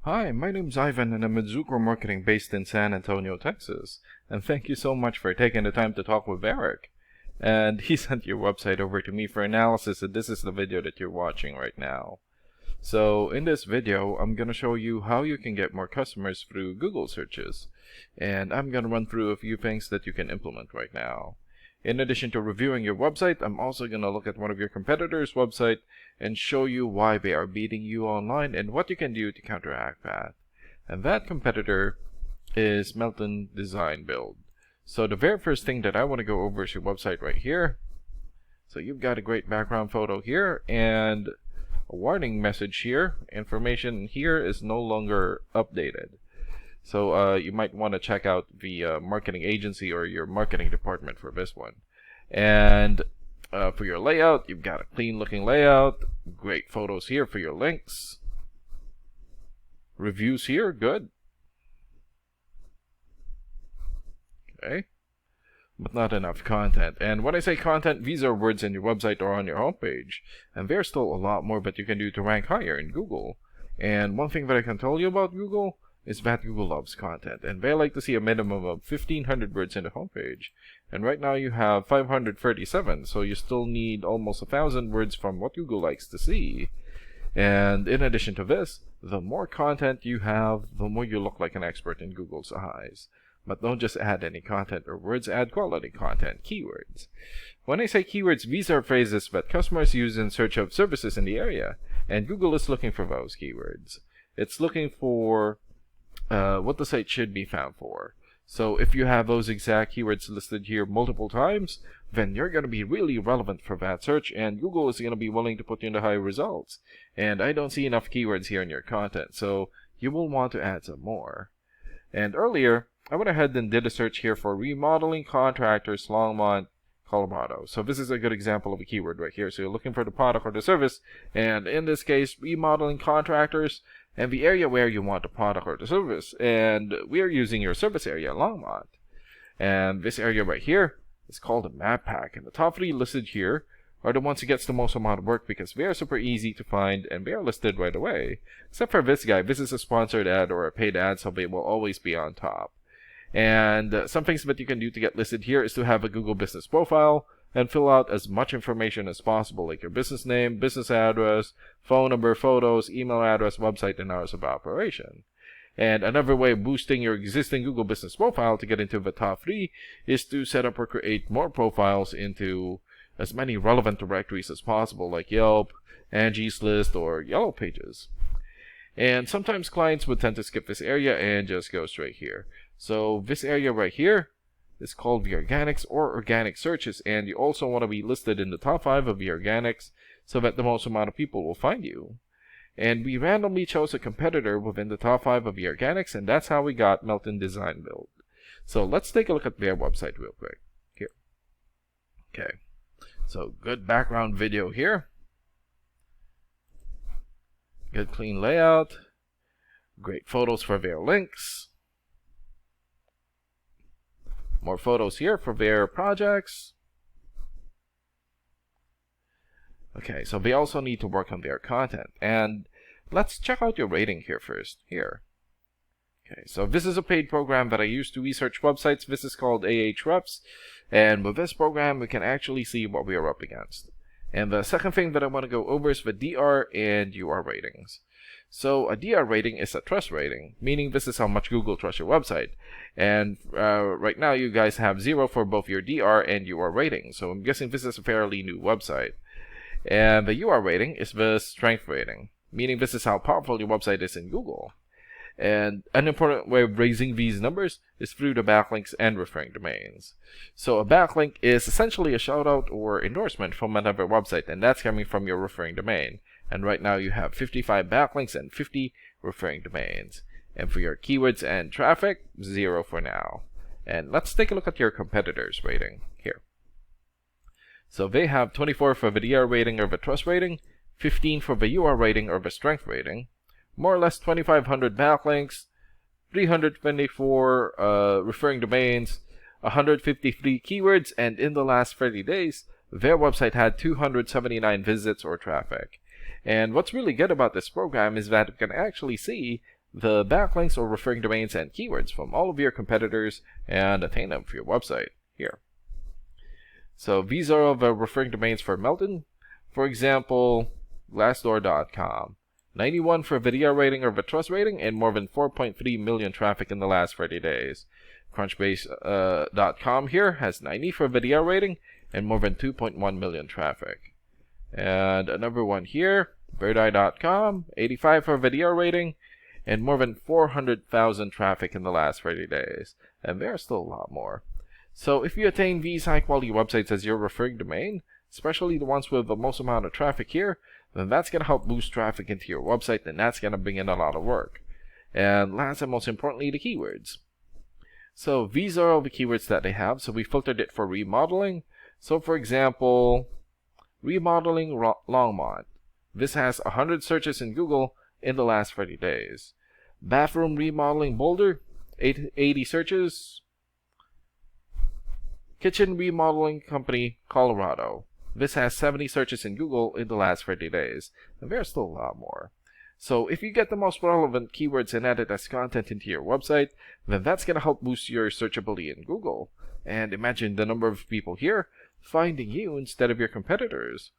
Hi, my name's Ivan and I'm a Zucker Marketing based in San Antonio, Texas. And thank you so much for taking the time to talk with Eric. And he sent your website over to me for analysis, and this is the video that you're watching right now. So in this video, I'm going to show you how you can get more customers through Google searches. And I'm going to run through a few things that you can implement right now. In addition to reviewing your website, I'm also going to look at one of your competitors' website and show you why they are beating you online and what you can do to counteract that. And that competitor is Melton Design Build. So the very first thing that I want to go over is your website right here. So you've got a great background photo here and a warning message here. Information here is no longer updated. So you might want to check out the marketing agency or your marketing department for this one. And for your layout, you've got a clean looking layout, great photos here for your links. Reviews here, good. Okay. But not enough content. And when I say content, these are words in your website or on your homepage. And there's still a lot more that you can do to rank higher in Google. And one thing that I can tell you about Google is that Google loves content, and they like to see a minimum of 1,500 words in the homepage. And right now you have 537, so you still need almost 1,000 words from what Google likes to see. And in addition to this, the more content you have, the more you look like an expert in Google's eyes. But don't just add any content or words, add quality content, keywords. When I say keywords, these are phrases that customers use in search of services in the area, and Google is looking for those keywords. It's looking for what the site should be found for. So if you have those exact keywords listed here multiple times, then you're going to be really relevant for that search, and Google is going to be willing to put you in the high results. And I don't see enough keywords here in your content, so you will want to add some more. And earlier, I went ahead and did a search here for remodeling contractors, Longmont, Colorado. So this is a good example of a keyword right here. So you're looking for the product or the service, and in this case, remodeling contractors, and the area where you want the product or the service. And we are using your service area, Longmont. And this area right here is called a map pack. And the top three listed here are the ones who gets the most amount of work because they are super easy to find and they are listed right away. Except for this guy. This is a sponsored ad or a paid ad, so they will always be on top. And some things that you can do to get listed here is to have a Google business profile and fill out as much information as possible, like your business name, business address, phone number, photos, email address, website, and hours of operation. And another way of boosting your existing Google business profile to get into the top three is to set up or create more profiles into as many relevant directories as possible, like Yelp, Angie's List, or Yellow Pages. And sometimes clients would tend to skip this area and just go straight here. So this area right here is called the organics or organic searches, and you also want to be listed in the top 5 of the organics so that the most amount of people will find you. And we randomly chose a competitor within the top 5 of the organics, and that's how we got Melton Design Build. So let's take a look at their website real quick. Here. Okay. So good background video here. Good clean layout. Great photos for their links. More photos here for their projects. Okay, so they also need to work on their content. And let's check out your rating here first. Here. Okay, so this is a paid program that I use to research websites. This is called Ahrefs. And with this program, we can actually see what we are up against. And the second thing that I want to go over is the DR and UR ratings. So a DR rating is a trust rating, meaning this is how much Google trusts your website. And right now you guys have 0 for both your DR and UR rating. So I'm guessing this is a fairly new website. And the UR rating is the strength rating, meaning this is how powerful your website is in Google. And an important way of raising these numbers is through the backlinks and referring domains. So a backlink is essentially a shout out or endorsement from another website, and that's coming from your referring domain. And right now you have 55 backlinks and 50 referring domains. And for your keywords and traffic, 0 for now. And let's take a look at your competitors' rating here. So they have 24 for the DR rating or the trust rating, 15 for the UR rating or the strength rating, more or less 2,500 backlinks, 324 referring domains, 153 keywords, and in the last 30 days, their website had 279 visits or traffic. And what's really good about this program is that you can actually see the backlinks or referring domains and keywords from all of your competitors and attain them for your website here. So these are the referring domains for Melton. For example, Glassdoor.com. 91 for video rating or the trust rating, and more than 4.3 million traffic in the last 30 days. Crunchbase.com here has 90 for video rating and more than 2.1 million traffic. And another one here, birdeye.com, 85 for video rating and more than 400,000 traffic in the last 30 days. And there are still a lot more. So if you attain these high quality websites as your referring domain, especially the ones with the most amount of traffic here, then that's going to help boost traffic into your website, and that's going to bring in a lot of work. And last and most importantly, the keywords. So these are all the keywords that they have. So we filtered it for remodeling. So for example, remodeling Longmont. This has 100 searches in Google in the last 30 days. Bathroom remodeling Boulder, 80 searches. Kitchen remodeling company Colorado. This has 70 searches in Google in the last 30 days. And there's still a lot more. So if you get the most relevant keywords and add it as content into your website, then that's going to help boost your searchability in Google. And imagine the number of people here finding you instead of your competitors.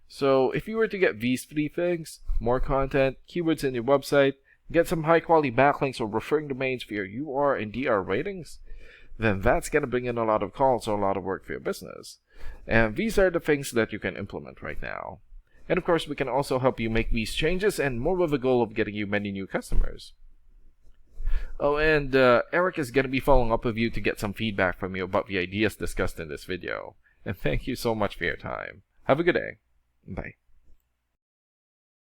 So if you were to get these 3 things, more content, keywords in your website, get some high quality backlinks or referring domains for your UR and DR ratings, then that's going to bring in a lot of calls or a lot of work for your business. And these are the things that you can implement right now. And of course, we can also help you make these changes, and more with the goal of getting you many new customers. Oh, and Eric is going to be following up with you to get some feedback from you about the ideas discussed in this video. And thank you so much for your time. Have a good day. Bye.